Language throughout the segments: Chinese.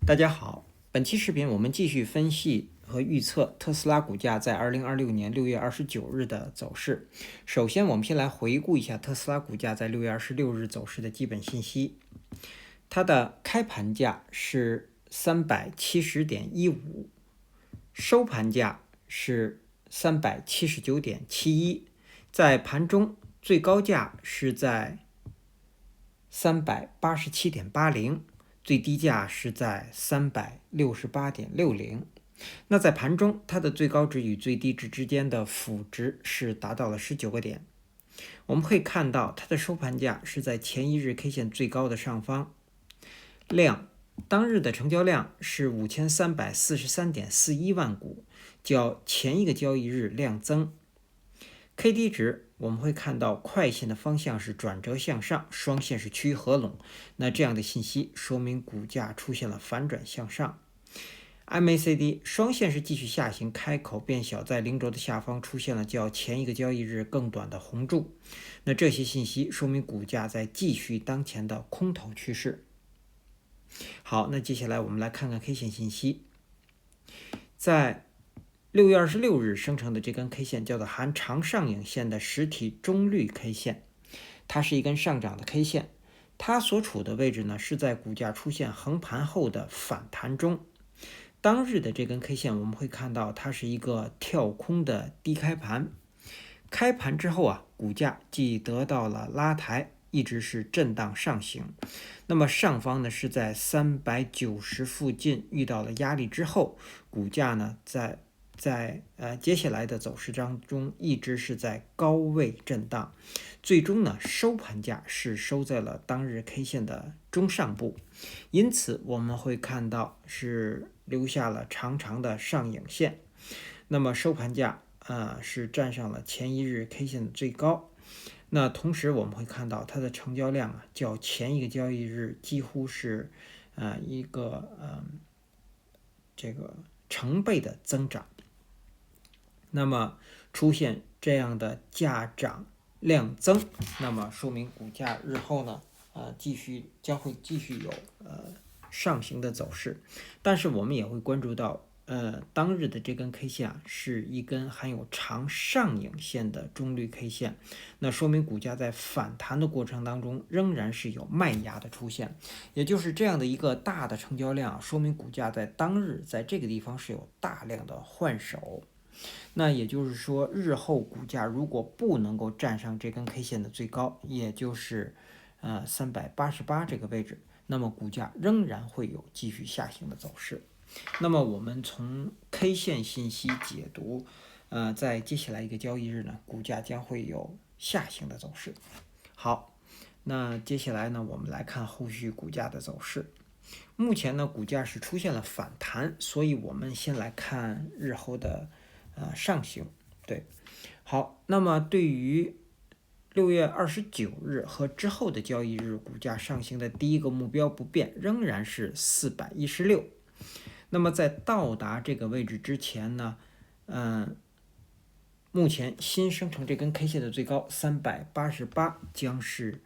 大家好，本期视频我们继续分析和预测特斯拉股价在2026年6月29日的走势。首先，我们先来回顾一下特斯拉股价在6月26日走势的基本信息。它的开盘价是370.15，收盘价是379.71，在盘中最高价是在387.80。最低价是在368.60。那在盘中，它的最高值与最低值之间的幅值是达到了19个点。我们可以看到，它的收盘价是在前一日 K 线最高的上方。当日的成交量是5343.41万股，较前一个交易日量增。KD 值我们会看到快线的方向是转折向上，双线是趋于合拢，那这样的信息说明股价出现了反转向上。MACD 双线是继续下行，开口变小，在零轴的下方出现了较前一个交易日更短的红柱，那这些信息说明股价在继续当前的空头趋势。好，那接下来我们来看看 K 线信息。在6月26日生成的这根 K 线叫做含长上影线的实体中绿 K 线，它是一根上涨的 K 线，它所处的位置呢是在股价出现横盘后的反弹中。当日的这根 K 线我们会看到它是一个跳空的低开盘，开盘之后股价既得到了拉抬，一直是震荡上行。那么上方呢是在390附近遇到了压力之后，股价呢在接下来的走势当中一直是在高位震荡，最终呢收盘价是收在了当日 K 线的中上部，因此我们会看到是留下了长长的上影线。那么收盘价是站上了前一日 K 线的最高。那同时我们会看到它的成交量较前一个交易日几乎是一个这个成倍的增长。那么出现这样的价涨量增，那么说明股价日后呢将会继续有上行的走势。但是我们也会关注到当日的这根 K 线是一根含有长上影线的中绿 K 线，那说明股价在反弹的过程当中仍然是有卖压的出现，也就是这样的一个大的成交量说明股价在当日在这个地方是有大量的换手。那也就是说，日后股价如果不能够站上这根 K 线的最高，也就是388这个位置，那么股价仍然会有继续下行的走势。那么我们从 K 线信息解读，在接下来一个交易日呢，股价将会有下行的走势。好，那接下来呢，我们来看后续股价的走势。目前呢，股价是出现了反弹，所以我们先来看日后的上行。对，好，那么对于6月29日和之后的交易日，股价上行的第一个目标不变，仍然是416。那么在到达这个位置之前呢，目前新生成这根 K 线的最高388将是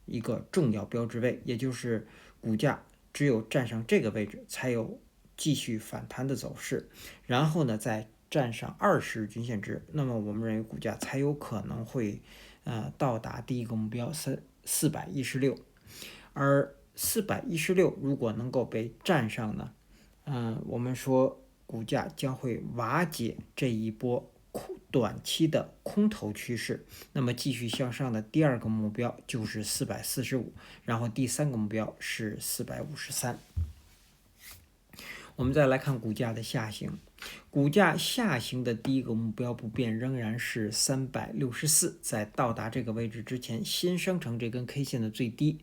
一个重要标志位，也就是股价只有站上这个位置才有继续反弹的走势，然后呢再站上20日均线值，那么我们认为股价才有可能会到达第一个目标416。而416如果能够被站上呢，我们说股价将会瓦解这一波短期的空头趋势，那么继续向上的第二个目标就是445，然后第三个目标是453。我们再来看股价的下行，股价下行的第一个目标不变，仍然是364，在到达这个位置之前，新生成这根 K 线的最低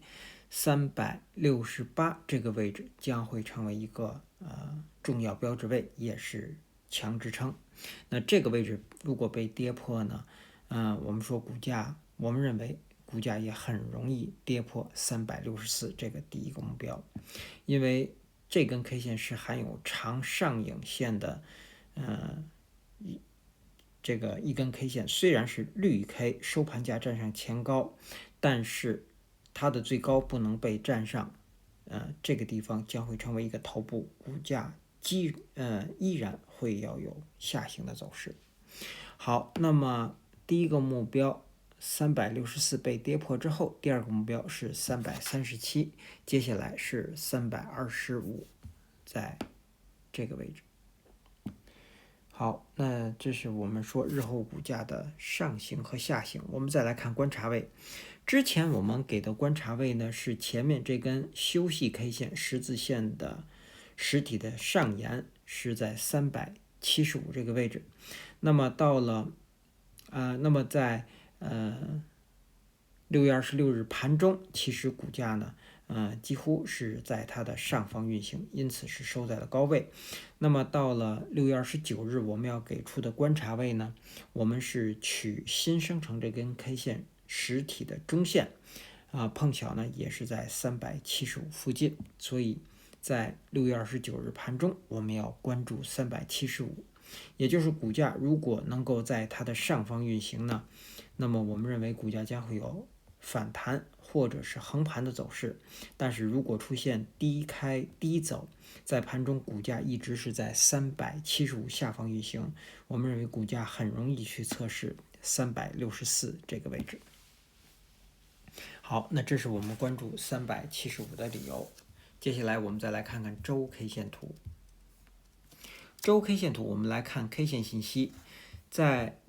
368这个位置将会成为一个重要标志位，也是强支撑。那这个位置如果被跌破呢，我们认为股价也很容易跌破364这个第一个目标，因为这根 K 线是含有长上影线的，这个一根 K 线虽然是绿 K， 收盘价站上前高，但是它的最高不能被站上，这个地方将会成为一个头部，股价依然会要有下行的走势。好，那么第一个目标364被跌破之后，第二个目标是337，接下来是325，在这个位置。好，那这是我们说日后股价的上行和下行。我们再来看观察位，之前我们给的观察位呢是前面这根休息 K 线十字线的实体的上沿是在375这个位置。那么到了那么在6月26日盘中，其实股价呢几乎是在它的上方运行，因此是收在了高位。那么到了6月29日，我们要给出的观察位呢，我们是取新生成这根 K 线实体的中线碰巧呢也是在375附近，所以在6月29日盘中，我们要关注375，也就是股价如果能够在它的上方运行呢，那么我们认为股价将会有反弹或者是横盘的走势。但是如果出现低开低走，在盘中股价一直是在375下方运行，我们认为股价很容易去测试364这个位置。好，那这是我们关注375的理由。接下来我们再来看看周 K 线图。周 K 线图我们来看 K 线信息，在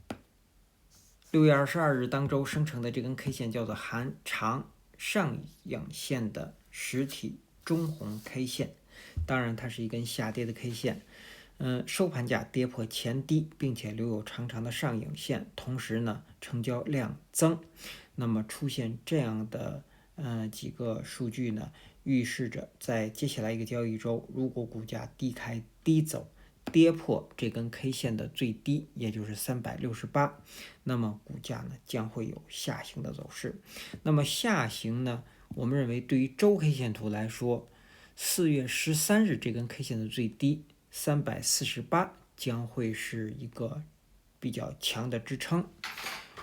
6月22日当周生成的这根 K 线叫做含长上影线的实体中红 K 线，当然它是一根下跌的 K 线。收盘价跌破前低，并且留有长长的上影线，同时呢成交量增。那么出现这样的几个数据呢，预示着在接下来一个交易周，如果股价低开低走，跌破这根 K 线的最低，也就是368，那么股价呢将会有下行的走势。那么下行呢，我们认为对于周 K 线图来说，4月13日这根 K 线的最低348将会是一个比较强的支撑，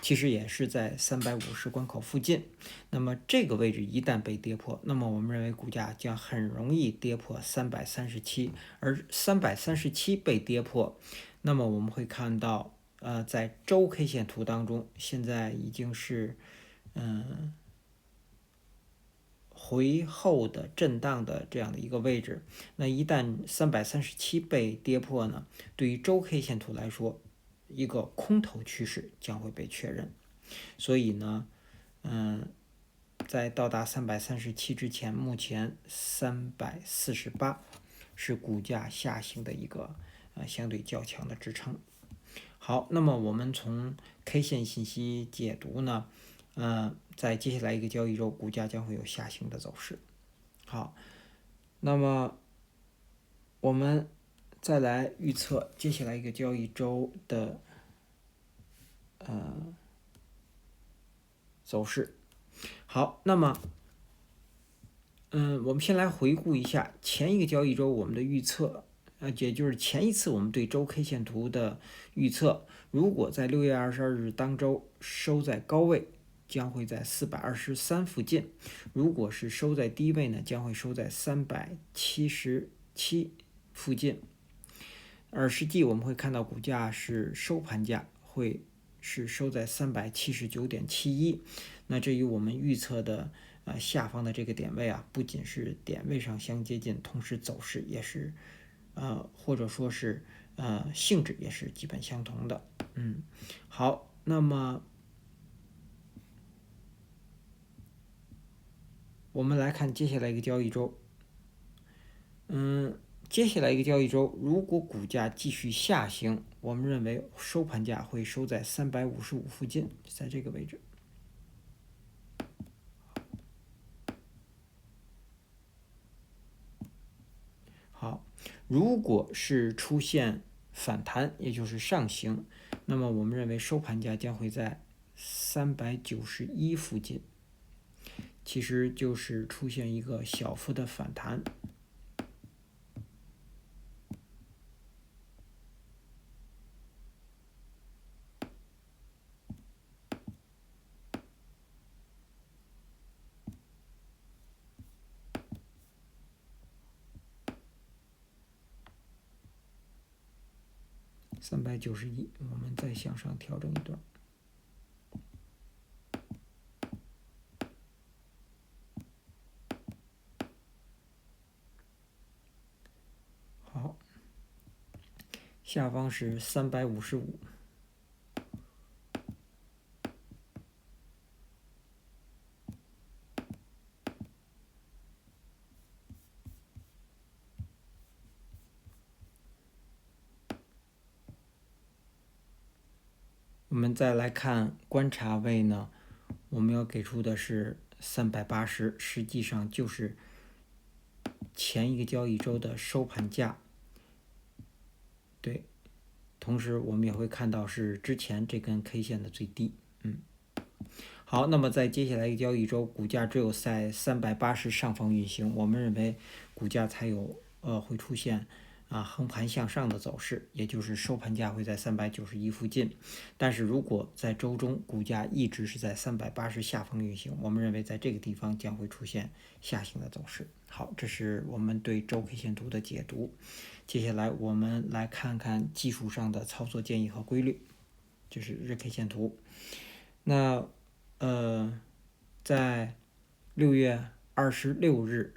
其实也是在350关口附近。那么这个位置一旦被跌破，那么我们认为股价将很容易跌破337，而337被跌破，那么我们会看到在周 K 线图当中，现在已经是回后的震荡的这样的一个位置。那一旦337被跌破呢，对于周 K 线图来说，一个空头趋势将会被确认。所以呢在到达337之前，目前348是股价下行的一个相对较强的支撑。好，那么我们从 K 线信息解读呢，在接下来一个交易周，股价将会有下行的走势。好，那么我们再来预测接下来一个交易周的走势。好，那么我们先来回顾一下前一个交易周我们的预测，也就是前一次我们对周 K 线图的预测，如果在6月22日当周收在高位，将会在423附近；如果是收在低位呢，将会收在377附近。而实际我们会看到股价是收盘价会是收在379.71，那这与我们预测的下方的这个点位不仅是点位上相接近，同时走势也是或者说是性质也是基本相同的。好，那么我们来看接下来一个交易周。接下来一个交易周，如果股价继续下行，我们认为收盘价会收在355附近，在这个位置。好，如果是出现反弹，也就是上行，那么我们认为收盘价将会在391附近，其实就是出现一个小幅的反弹。391，我们再向上调整一段。好，下方是355。我们再来看观察位呢，我们要给出的是380，实际上就是前一个交易周的收盘价。对，同时我们也会看到是之前这根 K 线的最低。好，那么在接下来一个交易周，股价只有在380上方运行，我们认为股价才有会出现横盘向上的走势，也就是收盘价会在391附近。但是如果在周中股价一直是在380下方运行，我们认为在这个地方将会出现下行的走势。好，这是我们对周 K 线图的解读。接下来我们来看看技术上的操作建议和规律，这是日 K 线图。那在6月26日，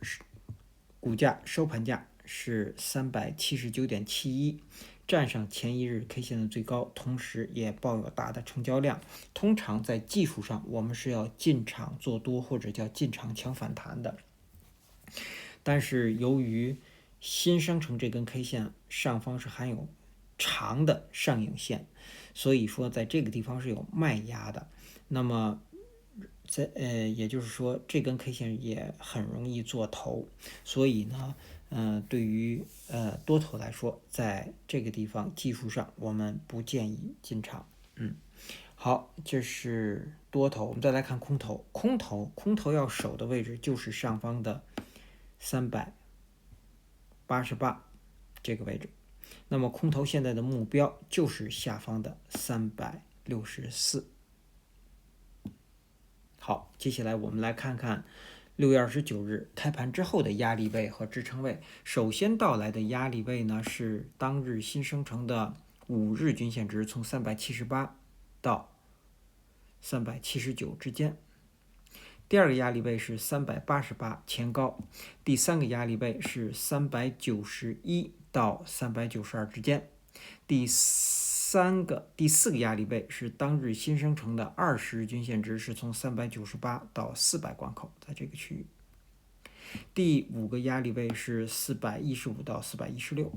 股价收盘价是379.71，站上前一日 K 线的最高，同时也抱有大的成交量。通常在技术上，我们是要进场做多或者叫进场抢反弹的。但是由于新生成这根 K 线上方是含有长的上影线，所以说在这个地方是有卖压的。那么也就是说这根 K 线也很容易做头，所以呢对于多头来说，在这个地方技术上我们不建议进场。好，这是多头。我们再来看空头，空头要守的位置就是上方的388这个位置。那么空头现在的目标就是下方的364。好，接下来我们来看看6月29日开盘之后的压力位和支撑位。首先到来的压力位呢是当日新生成的5日均线值，从378到379之间。第二个压力位是388前高，第三个压力位是391到392之间，第四个压力位是当日新生成的20日均线值，是从398到400关口，在这个区域。第五个压力位是415到416。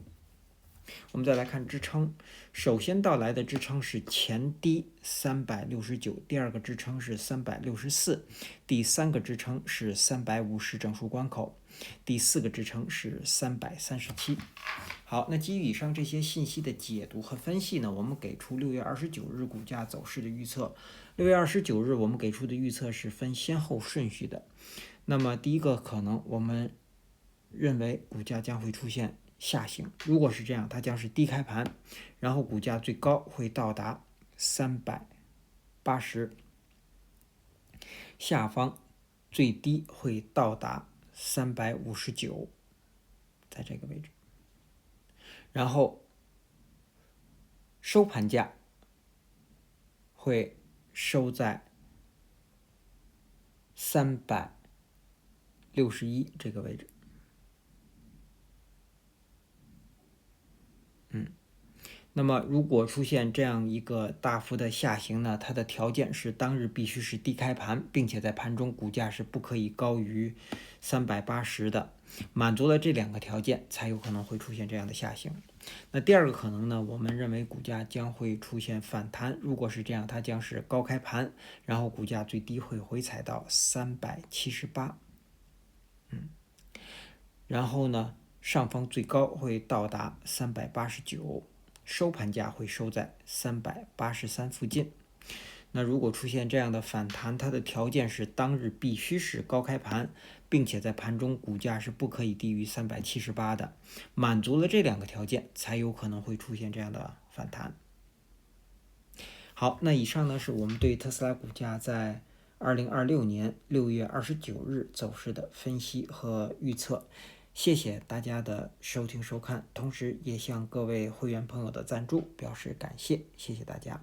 我们再来看支撑，首先到来的支撑是前低369，第二个支撑是364，第三个支撑是350整数关口，第四个支撑是337。好，那基于以上这些信息的解读和分析呢，我们给出6月29日股价走势的预测。6月29日我们给出的预测是分先后顺序的。那么第一个可能，我们认为股价将会出现下行，如果是这样，它将是低开盘，然后股价最高会到达380，下方最低会到达359，在这个位置，然后收盘价会收在361这个位置。那么如果出现这样一个大幅的下行呢，它的条件是当日必须是低开盘，并且在盘中股价是不可以高于380的，满足了这两个条件才有可能会出现这样的下行。那第二个可能呢，我们认为股价将会出现反弹，如果是这样，它将是高开盘，然后股价最低会回踩到378，然后呢上方最高会到达389，收盘价会收在383附近。那如果出现这样的反弹，它的条件是当日必须是高开盘，并且在盘中股价是不可以低于378的，满足了这两个条件才有可能会出现这样的反弹。好，那以上呢是我们对特斯拉股价在2026年6月29日走势的分析和预测。谢谢大家的收听收看，同时也向各位会员朋友的赞助表示感谢，谢谢大家。